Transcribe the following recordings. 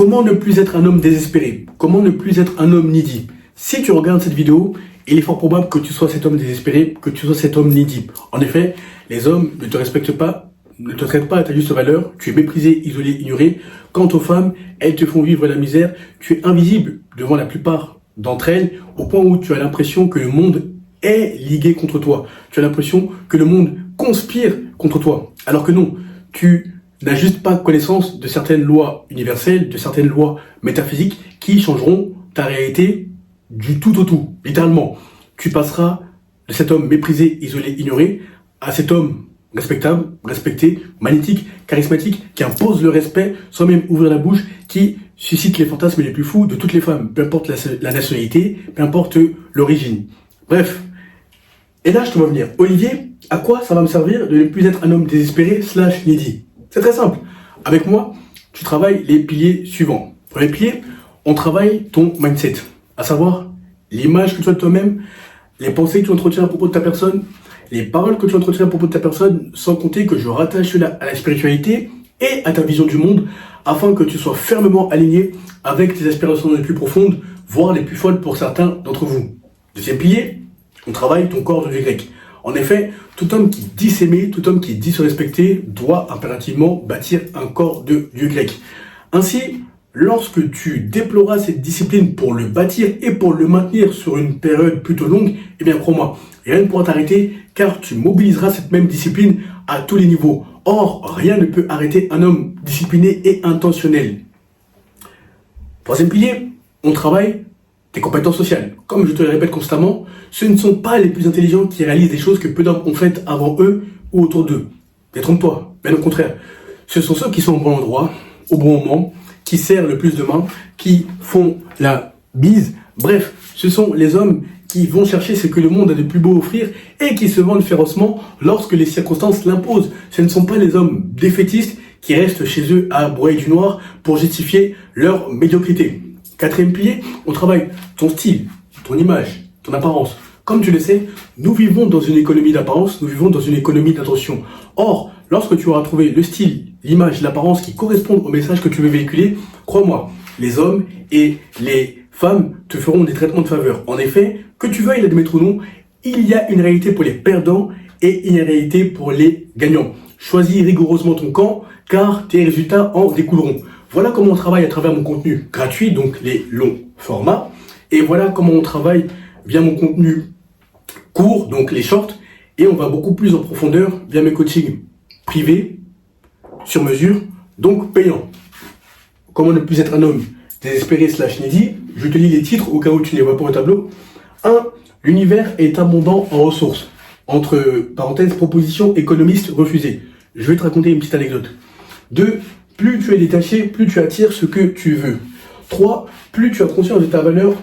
Comment ne plus être un homme désespéré? Comment ne plus être un homme needy? Si tu regardes cette vidéo, il est fort probable que tu sois cet homme désespéré, que tu sois cet homme needy. En effet, les hommes ne te respectent pas, ne te traitent pas à ta juste valeur, tu es méprisé, isolé, ignoré. Quant aux femmes, elles te font vivre la misère, tu es invisible devant la plupart d'entre elles, au point où tu as l'impression que le monde est ligué contre toi. Tu as l'impression que le monde conspire contre toi. Alors que non, tu n'as juste pas connaissance de certaines lois universelles, de certaines lois métaphysiques qui changeront ta réalité du tout au tout, littéralement. Tu passeras de cet homme méprisé, isolé, ignoré, à cet homme respectable, respecté, magnétique, charismatique, qui impose le respect sans même ouvrir la bouche, qui suscite les fantasmes les plus fous de toutes les femmes, peu importe la nationalité, peu importe l'origine. Bref. Et là, je te vois venir. Olivier, à quoi ça va me servir de ne plus être un homme désespéré / needy? C'est très simple. Avec moi, tu travailles les piliers suivants. Premier pilier, on travaille ton mindset, à savoir l'image que tu as de toi-même, les pensées que tu entretiens à propos de ta personne, les paroles que tu entretiens à propos de ta personne, sans compter que je rattache cela à la spiritualité et à ta vision du monde, afin que tu sois fermement aligné avec tes aspirations les plus profondes, voire les plus folles pour certains d'entre vous. Deuxième pilier, on travaille ton corps de Dieu grec. En effet, tout homme qui dit s'aimer, tout homme qui dit se respecter, doit impérativement bâtir un corps de Dieu grec. Ainsi, lorsque tu déploieras cette discipline pour le bâtir et pour le maintenir sur une période plutôt longue, eh bien crois-moi, rien ne pourra t'arrêter car tu mobiliseras cette même discipline à tous les niveaux. Or, rien ne peut arrêter un homme discipliné et intentionnel. Troisième pilier, on travaille tes compétences sociales. Comme je te le répète constamment, ce ne sont pas les plus intelligents qui réalisent des choses que peu d'hommes ont faites avant eux ou autour d'eux. Détrompe-toi, bien au contraire. Ce sont ceux qui sont au bon endroit, au bon moment, qui serrent le plus de mains, qui font la bise. Bref, ce sont les hommes qui vont chercher ce que le monde a de plus beau à offrir et qui se vendent férocement lorsque les circonstances l'imposent. Ce ne sont pas les hommes défaitistes qui restent chez eux à broyer du noir pour justifier leur médiocrité. Quatrième pilier, on travaille ton style, ton image, ton apparence. Comme tu le sais, nous vivons dans une économie d'apparence, nous vivons dans une économie d'attention. Or, lorsque tu auras trouvé le style, l'image, l'apparence qui correspondent au message que tu veux véhiculer, crois-moi, les hommes et les femmes te feront des traitements de faveur. En effet, que tu veuilles l'admettre ou non, il y a une réalité pour les perdants et une réalité pour les gagnants. Choisis rigoureusement ton camp, car tes résultats en découleront. Voilà comment on travaille à travers mon contenu gratuit, donc les longs formats. Et voilà comment on travaille via mon contenu court, donc les shorts. Et on va beaucoup plus en profondeur via mes coachings privés, sur mesure, donc payants. Comment ne plus être un homme désespéré / needy? Je te lis les titres au cas où tu ne les vois pas au tableau. 1. L'univers est abondant en ressources. Entre parenthèses, proposition économiste refusée. Je vais te raconter une petite anecdote. 2. Plus tu es détaché, plus tu attires ce que tu veux. 3. Plus tu as conscience de ta valeur,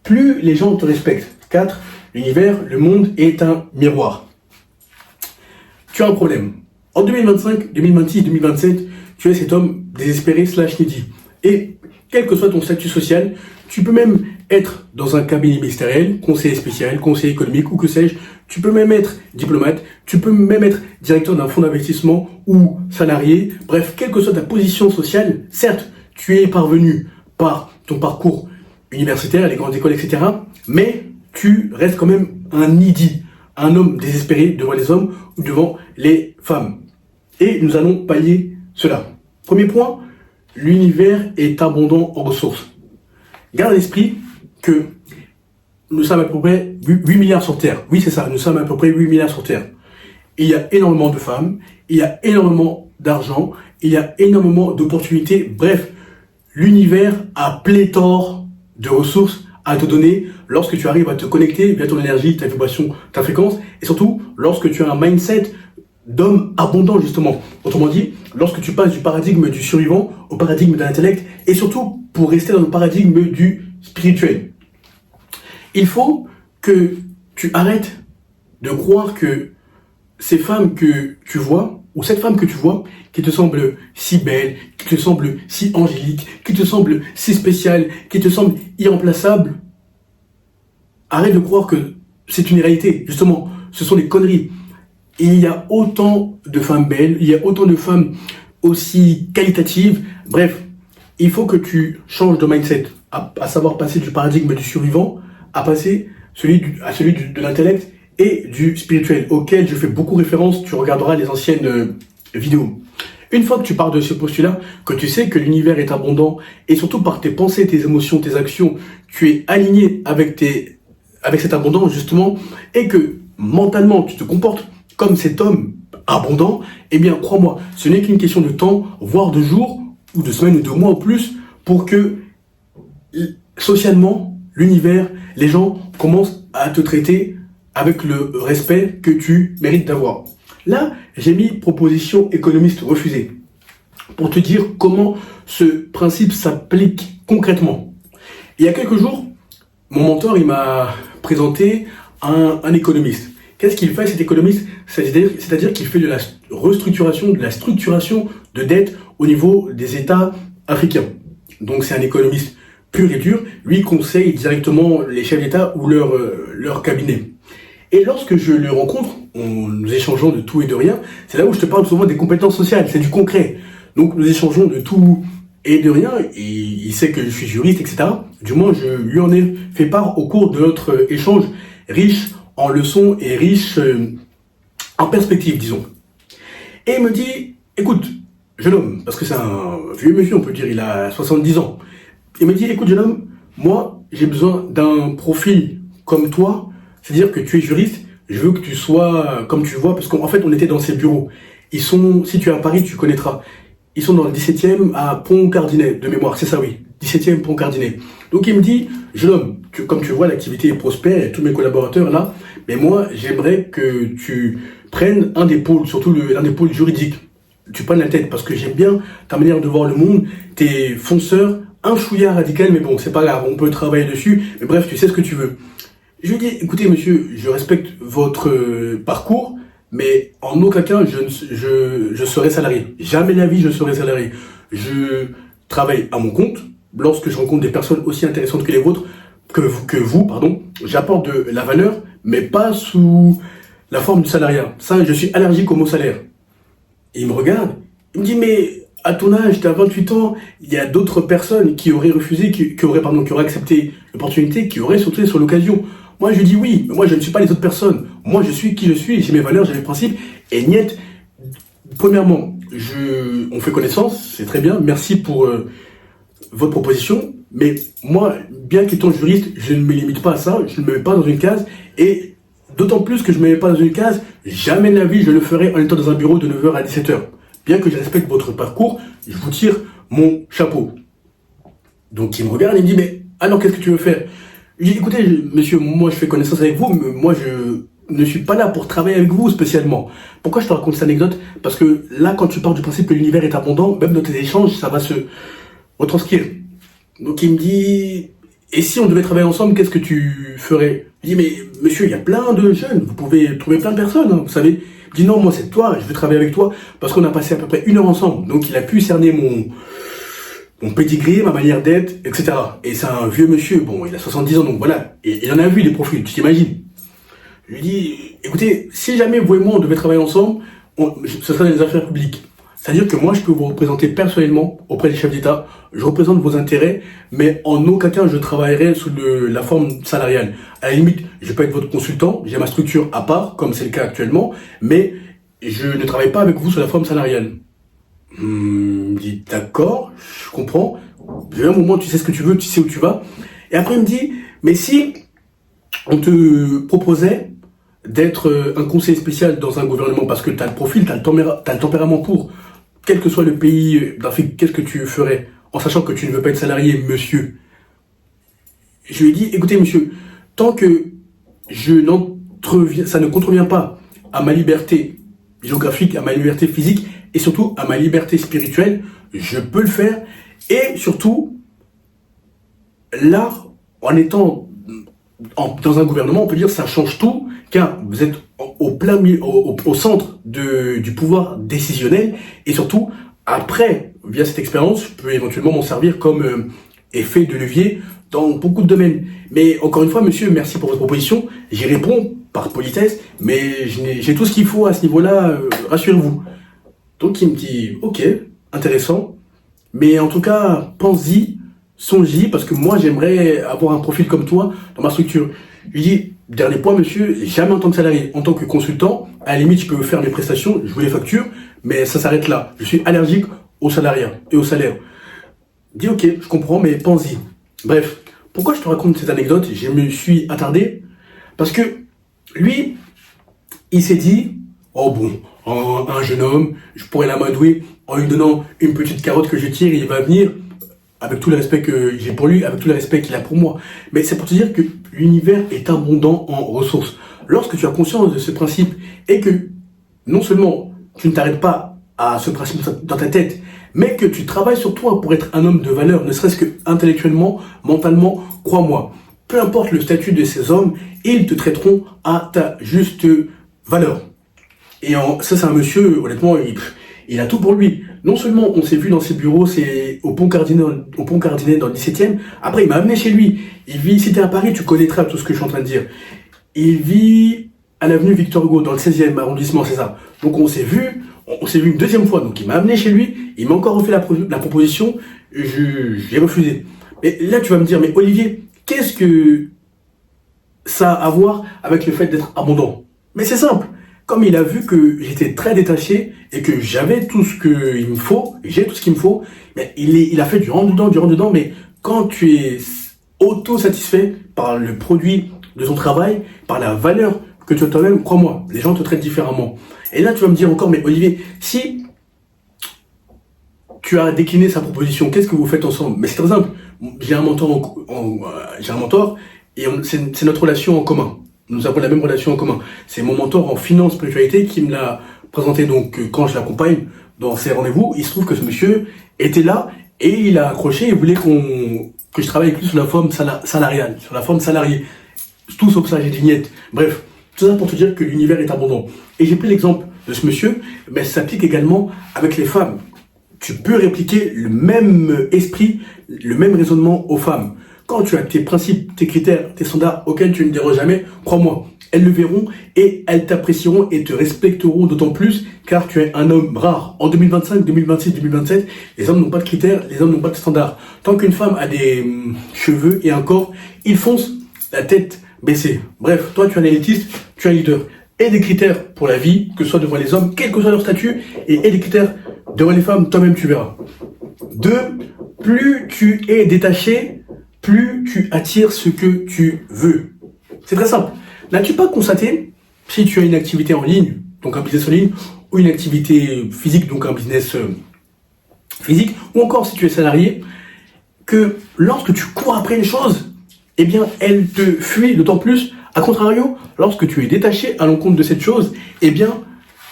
plus les gens te respectent. 4. L'univers, le monde est un miroir. Tu as un problème. En 2025, 2026, 2027, tu es cet homme désespéré / needy. Et quel que soit ton statut social, tu peux même être dans un cabinet ministériel, conseiller spécial, conseiller économique ou que sais-je. Tu peux même être diplomate, tu peux même être directeur d'un fonds d'investissement ou salarié. Bref, quelle que soit ta position sociale, certes, tu es parvenu par ton parcours universitaire, les grandes écoles, etc. Mais tu restes quand même un needy, un homme désespéré devant les hommes ou devant les femmes. Et nous allons pallier cela. Premier point, l'univers est abondant en ressources. Garde à l'esprit que nous sommes à peu près 8 milliards sur Terre. Oui, c'est ça, nous sommes à peu près 8 milliards sur Terre. Il y a énormément de femmes, il y a énormément d'argent, il y a énormément d'opportunités. Bref, l'univers a pléthore de ressources à te donner lorsque tu arrives à te connecter via ton énergie, ta vibration, ta fréquence, et surtout lorsque tu as un mindset d'homme abondant, justement. Autrement dit, lorsque tu passes du paradigme du survivant au paradigme de l'intellect, et surtout pour rester dans le paradigme du spirituel. Il faut que tu arrêtes de croire que ces femmes que tu vois, ou cette femme que tu vois, qui te semble si belle, qui te semble si angélique, qui te semble si spéciale, qui te semble irremplaçable, arrête de croire que c'est une réalité. Justement, ce sont des conneries. Il y a autant de femmes belles, il y a autant de femmes aussi qualitatives. Bref, il faut que tu changes de mindset, à savoir passer du paradigme du survivant à passer à celui de l'intellect et du spirituel, auquel je fais beaucoup référence. Tu regarderas les anciennes vidéos. Une fois que tu pars de ce postulat, que tu sais que l'univers est abondant, et surtout par tes pensées, tes émotions, tes actions, tu es aligné avec cette abondance justement, et que mentalement tu te comportes comme cet homme abondant, eh bien crois-moi, ce n'est qu'une question de temps, voire de jours, ou de semaines, ou de mois ou plus, pour que socialement, l'univers, les gens commencent à te traiter avec le respect que tu mérites d'avoir. Là, j'ai mis proposition économiste refusée pour te dire comment ce principe s'applique concrètement. Il y a quelques jours, mon mentor il m'a présenté un économiste. Qu'est-ce qu'il fait cet économiste? C'est-à-dire qu'il fait de la restructuration, de la structuration de dette au niveau des États africains. Donc c'est un économiste pur et dur. Lui conseille directement les chefs d'État ou leur cabinet. Et lorsque je le rencontre, nous échangeons de tout et de rien. C'est là où je te parle souvent des compétences sociales, c'est du concret. Donc nous échangeons de tout et de rien. Et il sait que je suis juriste, etc. Du moins, je lui en ai fait part au cours de notre échange, riche en leçons et riche en perspectives, disons. Et il me dit, écoute, jeune homme, parce que c'est un vieux monsieur, on peut dire, il a 70 ans. Il me dit, écoute, jeune homme, moi, j'ai besoin d'un profil comme toi. C'est-à-dire que tu es juriste, je veux que tu sois, comme tu vois, parce qu'en fait, on était dans ces bureaux. Ils sont, si tu es à Paris, tu connaîtras. Ils sont dans le 17e à Pont-Cardinet, de mémoire, c'est ça, oui. 17e Pont-Cardinet. Donc, il me dit, jeune homme, comme tu vois, l'activité est prospère et tous mes collaborateurs là, mais moi, j'aimerais que tu prennes un des pôles, surtout l'un des pôles juridiques. Tu prennes la tête, parce que j'aime bien ta manière de voir le monde. T'es fonceur, un chouïa radical, mais bon, c'est pas grave, on peut travailler dessus. Mais bref, tu sais ce que tu veux. Je lui dis, écoutez monsieur, je respecte votre parcours, mais en aucun cas je serai salarié. Jamais de la vie je serai salarié. Je travaille à mon compte. Lorsque je rencontre des personnes aussi intéressantes que les vôtres, que vous, j'apporte de la valeur, mais pas sous la forme du salariat. Ça, je suis allergique au mot salaire. Et il me regarde, il me dit, mais à ton âge, tu as 28 ans, il y a d'autres personnes qui auraient refusé, qui auraient accepté l'opportunité, qui auraient sauté sur l'occasion. Moi, je dis oui, mais moi, je ne suis pas les autres personnes. Moi, je suis qui je suis, j'ai mes valeurs, j'ai mes principes. Et niet, premièrement, on fait connaissance, c'est très bien, merci pour votre proposition. Mais moi, bien qu'étant juriste, je ne me limite pas à ça, je ne me mets pas dans une case. Et d'autant plus que je ne me mets pas dans une case, jamais de la vie, je le ferai en étant dans un bureau de 9h à 17h. Bien que je respecte votre parcours, je vous tire mon chapeau. Donc, il me regarde et il me dit, mais alors, qu'est-ce que tu veux faire? J'ai dit, écoutez, monsieur, moi je fais connaissance avec vous, mais moi je ne suis pas là pour travailler avec vous spécialement. Pourquoi je te raconte cette anecdote? Parce que là, quand tu pars du principe que l'univers est abondant, même dans tes échanges, ça va se retranscrire. Donc il me dit, et si on devait travailler ensemble, qu'est-ce que tu ferais? Je dis, mais monsieur, il y a plein de jeunes, vous pouvez trouver plein de personnes, hein, vous savez. Il me dit, non, moi c'est toi, je veux travailler avec toi, parce qu'on a passé à peu près 1 heure ensemble. Donc il a pu cerner mon pédigré, ma manière d'être, etc. Et c'est un vieux monsieur, bon, il a 70 ans, donc voilà. Et il en a vu les profils, tu t'imagines. Je lui dis, écoutez, si jamais vous et moi on devait travailler ensemble, ce serait dans les affaires publiques. C'est-à-dire que moi, je peux vous représenter personnellement auprès des chefs d'État, je représente vos intérêts, mais en aucun cas je travaillerai sous la forme salariale. À la limite, je peux être votre consultant, j'ai ma structure à part, comme c'est le cas actuellement, mais je ne travaille pas avec vous sous la forme salariale. Il me dit, d'accord, je comprends. J'ai un moment, tu sais ce que tu veux, tu sais où tu vas. Et après, il me dit, mais si on te proposait d'être un conseiller spécial dans un gouvernement, parce que tu as le profil, tu as le tempérament pour, quel que soit le pays d'Afrique, qu'est-ce que tu ferais, en sachant que tu ne veux pas être salarié, monsieur? Je lui ai dit, écoutez, monsieur, tant que ça ne contrevient pas à ma liberté géographique, à ma liberté physique, et surtout à ma liberté spirituelle, je peux le faire. Et surtout, là, en étant dans un gouvernement, on peut dire que ça change tout, car vous êtes au centre du pouvoir décisionnel, et surtout, après, via cette expérience, je peux éventuellement m'en servir comme effet de levier dans beaucoup de domaines. Mais encore une fois, monsieur, merci pour votre proposition. J'y réponds par politesse, mais j'ai tout ce qu'il faut à ce niveau-là, rassurez-vous. Donc il me dit, ok, intéressant. Mais en tout cas, pense-y, songe-y, parce que moi, j'aimerais avoir un profil comme toi dans ma structure. Je lui dis, dernier point, monsieur, jamais en tant que salarié, en tant que consultant, à la limite, je peux faire mes prestations, je vous les facture, mais ça s'arrête là. Je suis allergique au salariat et au salaire. Dis, ok, je comprends, mais pense-y. Bref, pourquoi je te raconte cette anecdote? Je me suis attardé, parce que lui, il s'est dit, oh bon, un jeune homme, je pourrais l'amadouer en lui donnant une petite carotte que je tire, il va venir, avec tout le respect que j'ai pour lui, avec tout le respect qu'il a pour moi. Mais c'est pour te dire que l'univers est abondant en ressources. Lorsque tu as conscience de ce principe et que non seulement tu ne t'arrêtes pas à ce principe dans ta tête, mais que tu travailles sur toi pour être un homme de valeur, ne serait-ce que intellectuellement, mentalement, crois-moi, peu importe le statut de ces hommes, ils te traiteront à ta juste valeur. Et ça, c'est un monsieur, honnêtement, il a tout pour lui. Non seulement on s'est vu dans ses bureaux, c'est au Pont Cardinet dans le 17e. Après, il m'a amené chez lui. Il vit, si t'es à Paris, tu connaîtras tout ce que je suis en train de dire. Il vit à l'avenue Victor Hugo, dans le 16e arrondissement, c'est ça. Donc on s'est vu une deuxième fois. Donc il m'a amené chez lui, il m'a encore refait la proposition, j'ai refusé. Mais là, tu vas me dire, mais Olivier, qu'est-ce que ça a à voir avec le fait d'être abondant? Mais c'est simple. Comme il a vu que j'étais très détaché et que j'avais tout ce qu'il me faut, j'ai tout ce qu'il me faut, mais il a fait du rentre-dedans, mais quand tu es auto-satisfait par le produit de ton travail, par la valeur que tu as toi-même, crois-moi, les gens te traitent différemment. Et là, tu vas me dire encore, mais Olivier, si tu as décliné sa proposition, qu'est-ce que vous faites ensemble? Mais c'est très simple. J'ai un mentor, j'ai un mentor et c'est notre relation en commun. Nous avons la même relation en commun. C'est mon mentor en finance spiritualité qui me l'a présenté. Donc, quand je l'accompagne dans ses rendez-vous, il se trouve que ce monsieur était là et il a accroché et voulait que je travaille plus sur la forme salariale, sur la forme salariée. Tout sauf ça, j'ai dit niet. Bref, tout ça pour te dire que l'univers est abondant. Et j'ai pris l'exemple de ce monsieur, mais ça s'applique également avec les femmes. Tu peux répliquer le même esprit, le même raisonnement aux femmes. Quand tu as tes principes, tes critères, tes standards auxquels tu ne déroges jamais, crois-moi, elles le verront et elles t'apprécieront et te respecteront d'autant plus car tu es un homme rare. En 2025, 2026, 2027, les hommes n'ont pas de critères, les hommes n'ont pas de standards. Tant qu'une femme a des cheveux et un corps, ils foncent la tête baissée. Bref, toi tu es un élitiste, tu es un leader. Et des critères pour la vie, que ce soit devant les hommes, quel que soit leur statut, et des critères devant les femmes, toi-même tu verras. 2. Plus tu es détaché, plus tu attires ce que tu veux. C'est très simple. N'as-tu pas constaté, si tu as une activité en ligne, donc un business en ligne, ou une activité physique, donc un business physique, ou encore si tu es salarié, que lorsque tu cours après une chose, eh bien, elle te fuit d'autant plus. A contrario, lorsque tu es détaché à l'encontre de cette chose, eh bien,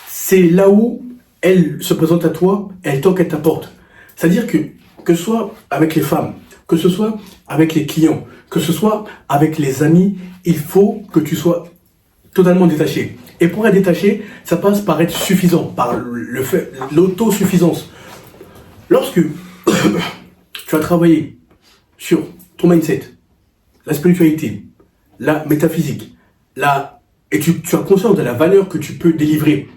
c'est là où elle se présente à toi, elle toque à ta porte. C'est-à-dire que ce soit avec les femmes, que ce soit avec les clients, que ce soit avec les amis, il faut que tu sois totalement détaché. Et pour être détaché, ça passe par être suffisant, par l'autosuffisance. Lorsque tu as travaillé sur ton mindset, la spiritualité, la métaphysique, et tu as conscience de la valeur que tu peux délivrer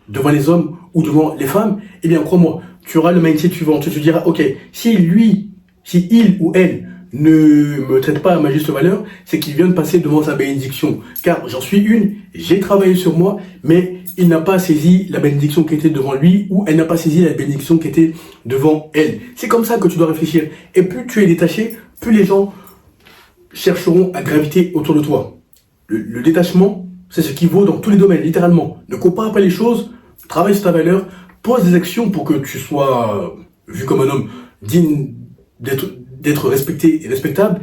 devant les hommes ou devant les femmes, eh bien crois-moi, tu auras le mindset suivant. Tu te diras, ok, si il ou elle ne me traite pas à ma juste valeur, c'est qu'il vient de passer devant sa bénédiction. Car j'en suis une, j'ai travaillé sur moi, mais il n'a pas saisi la bénédiction qui était devant lui, ou elle n'a pas saisi la bénédiction qui était devant elle. C'est comme ça que tu dois réfléchir. Et plus tu es détaché, plus les gens chercheront à graviter autour de toi. Le détachement, c'est ce qui vaut dans tous les domaines, littéralement. Ne cours pas après les choses, travaille sur ta valeur, pose des actions pour que tu sois vu comme un homme digne d'être respecté et respectable.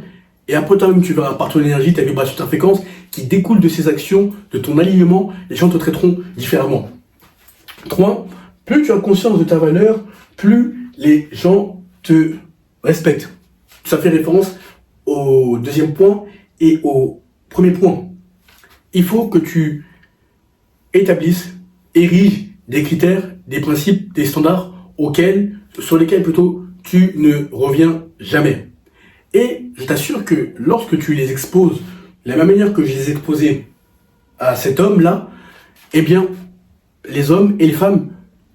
Et après toi-même, tu verras par ton énergie, ta vibration, ta fréquence qui découle de ces actions, de ton alignement, les gens te traiteront différemment. 3. Plus tu as conscience de ta valeur, plus les gens te respectent. Ça fait référence au deuxième point et au premier point. Il faut que tu ériges des critères, des principes, des standards sur lesquels plutôt tu ne reviens jamais. Et je t'assure que lorsque tu les exposes de la même manière que je les ai exposés à cet homme-là, eh bien, les hommes et les femmes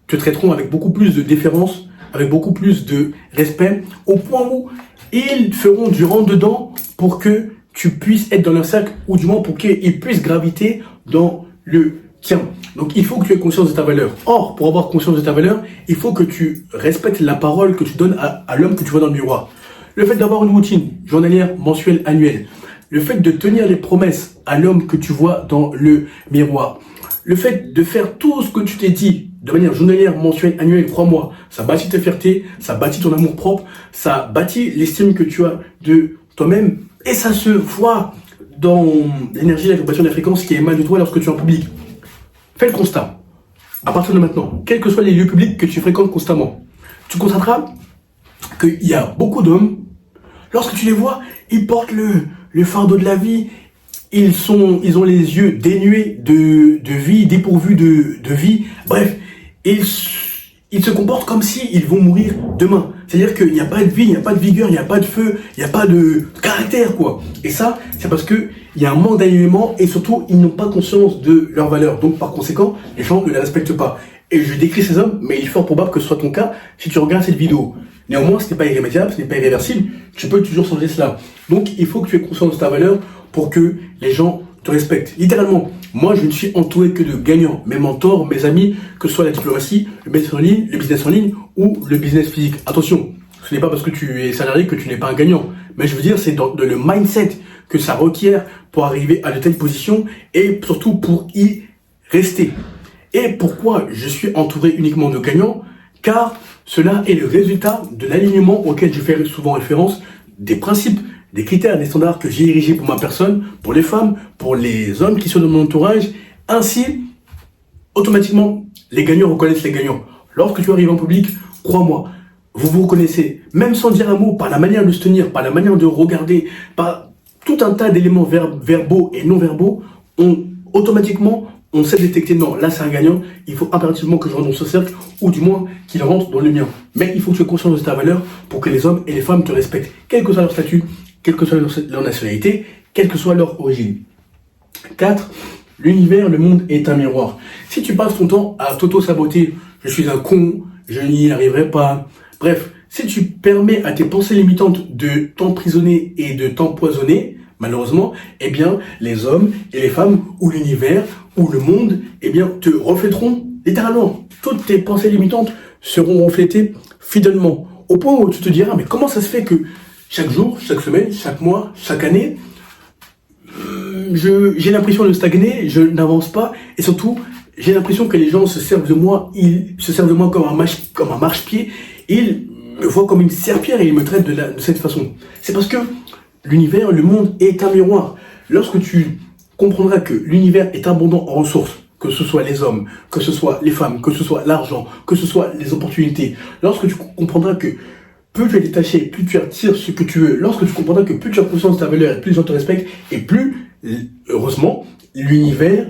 te traiteront avec beaucoup plus de déférence, avec beaucoup plus de respect, au point où ils feront du rentre-dedans pour que tu puisses être dans leur cercle, ou du moins pour qu'ils puissent graviter dans le tien. Donc il faut que tu aies conscience de ta valeur. Or, pour avoir conscience de ta valeur, il faut que tu respectes la parole que tu donnes à l'homme que tu vois dans le miroir. Le fait d'avoir une routine journalière, mensuelle, annuelle. Le fait de tenir les promesses à l'homme que tu vois dans le miroir. Le fait de faire tout ce que tu t'es dit de manière journalière, mensuelle, annuelle, crois-moi, ça bâtit ta fierté, ça bâtit ton amour propre, ça bâtit l'estime que tu as de toi-même et ça se voit dans l'énergie, la vibration, la fréquence qui émane de toi lorsque tu es en public. Fais le constat. À partir de maintenant, quels que soient les lieux publics que tu fréquentes constamment, tu constateras qu'il y a beaucoup d'hommes, lorsque tu les vois, ils portent le fardeau de la vie, ils ont les yeux dénués de vie, dépourvus de vie, bref, ils se comportent comme s'ils vont mourir demain. C'est-à-dire qu'il n'y a pas de vie, il n'y a pas de vigueur, il n'y a pas de feu, il n'y a pas de caractère, quoi. Et ça, c'est parce qu'il y a un manque d'alignement et surtout, ils n'ont pas conscience de leur valeur. Donc, par conséquent, les gens ne les respectent pas. Et je décris ces hommes, mais il est fort probable que ce soit ton cas si tu regardes cette vidéo. Néanmoins, ce n'est pas irrémédiable, ce n'est pas irréversible, tu peux toujours changer cela. Donc, il faut que tu aies conscience de ta valeur pour que les gens te respectent. Littéralement, moi, je ne suis entouré que de gagnants. Mes mentors, mes amis, que ce soit la diplomatie, le business en ligne ou le business physique. Attention, ce n'est pas parce que tu es salarié que tu n'es pas un gagnant. Mais je veux dire, c'est dans le mindset que ça requiert pour arriver à de telles positions et surtout pour y rester. Et pourquoi je suis entouré uniquement de gagnants? Car cela est le résultat de l'alignement auquel je fais souvent référence, des principes, des critères, des standards que j'ai érigés pour ma personne, pour les femmes, pour les hommes qui sont dans mon entourage. Ainsi, automatiquement, les gagnants reconnaissent les gagnants. Lorsque tu arrives en public, crois-moi, vous vous reconnaissez, même sans dire un mot, par la manière de se tenir, par la manière de regarder, par tout un tas d'éléments verbaux et non verbaux, automatiquement, on sait détecter, non, là c'est un gagnant, il faut impérativement que je rentre dans ce cercle, ou du moins qu'il rentre dans le mien. Mais il faut que tu aies conscience de ta valeur pour que les hommes et les femmes te respectent, quel que soit leur statut, quelle que soit leur nationalité, quelle que soit leur origine. 4. L'univers, le monde est un miroir. Si tu passes ton temps à t'auto-saboter, je suis un con, je n'y arriverai pas, bref, si tu permets à tes pensées limitantes de t'emprisonner et de t'empoisonner, malheureusement, eh bien, les hommes et les femmes, ou l'univers, ou le monde, eh bien, te reflèteront littéralement. Toutes tes pensées limitantes seront reflétées fidèlement. Au point où tu te diras, mais comment ça se fait que chaque jour, chaque semaine, chaque mois, chaque année, j'ai l'impression de stagner, je n'avance pas, et surtout, j'ai l'impression que les gens se servent de moi, ils se servent de moi comme un marchepied, ils me voient comme une serpillière et ils me traitent de cette façon. C'est parce que l'univers, le monde est un miroir. Lorsque tu comprendras que l'univers est abondant en ressources, que ce soit les hommes, que ce soit les femmes, que ce soit l'argent, que ce soit les opportunités, lorsque tu comprendras que plus tu es détaché, plus tu attires ce que tu veux, lorsque tu comprendras que plus tu as conscience de ta valeur et plus les gens te respectent, et plus, heureusement, l'univers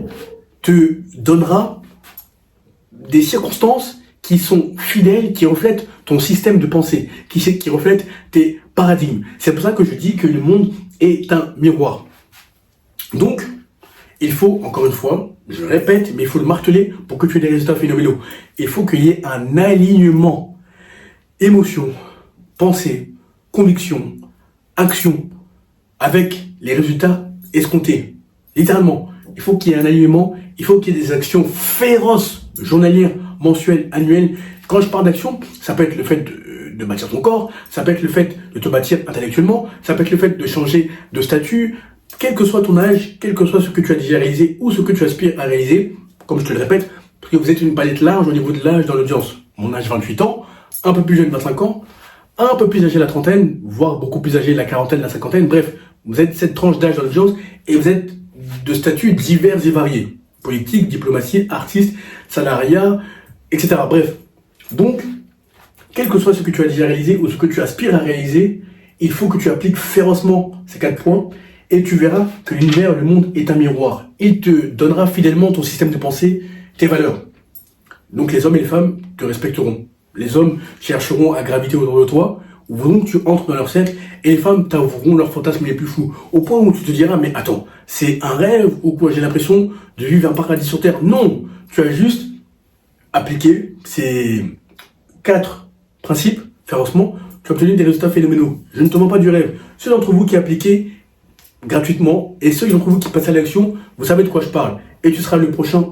te donnera des circonstances qui sont fidèles, qui reflètent ton système de pensée, qui reflètent tes paradigmes. C'est pour ça que je dis que le monde est un miroir. Donc, il faut, encore une fois, je le répète, mais il faut le marteler pour que tu aies des résultats phénoménaux. Il faut qu'il y ait un alignement, émotion, pensée, conviction, action, avec les résultats escomptés. Littéralement, il faut qu'il y ait un alignement, il faut qu'il y ait des actions féroces, journalières, mensuelles, annuelles. Quand je parle d'action, ça peut être le fait de bâtir ton corps, ça peut être le fait de te bâtir intellectuellement, ça peut être le fait de changer de statut, quel que soit ton âge, quel que soit ce que tu as déjà réalisé ou ce que tu aspires à réaliser, comme je te le répète, parce que vous êtes une palette large au niveau de l'âge dans l'audience. Mon âge 28 ans, un peu plus jeune 25 ans, un peu plus âgé la trentaine, voire beaucoup plus âgé la quarantaine, la cinquantaine, bref, vous êtes cette tranche d'âge dans l'audience et vous êtes de statuts divers et variés. Politique, diplomatie, artiste, salariat, etc. Bref. Donc, quel que soit ce que tu as déjà réalisé ou ce que tu aspires à réaliser, il faut que tu appliques férocement ces 4 points et tu verras que l'univers, le monde est un miroir. Il te donnera fidèlement ton système de pensée, tes valeurs. Donc les hommes et les femmes te respecteront. Les hommes chercheront à graviter autour de toi, voudront que tu entres dans leur cercle, et les femmes t'avoueront leurs fantasmes les plus fous. Au point où tu te diras, mais attends, c'est un rêve ou quoi? J'ai l'impression de vivre un paradis sur terre. Non, tu as juste appliqué ces 4 Principe, férocement, tu as obtenu des résultats phénoménaux. Je ne te mens pas du rêve. Ceux d'entre vous qui appliquez gratuitement et ceux d'entre vous qui passent à l'action, vous savez de quoi je parle. Et tu seras le prochain.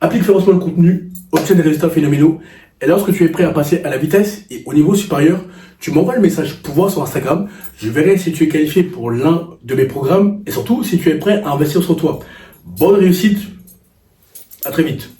Applique férocement le contenu, obtiens des résultats phénoménaux. Et lorsque tu es prêt à passer à la vitesse et au niveau supérieur, tu m'envoies le message pouvoir sur Instagram. Je verrai si tu es qualifié pour l'un de mes programmes et surtout si tu es prêt à investir sur toi. Bonne réussite. À très vite.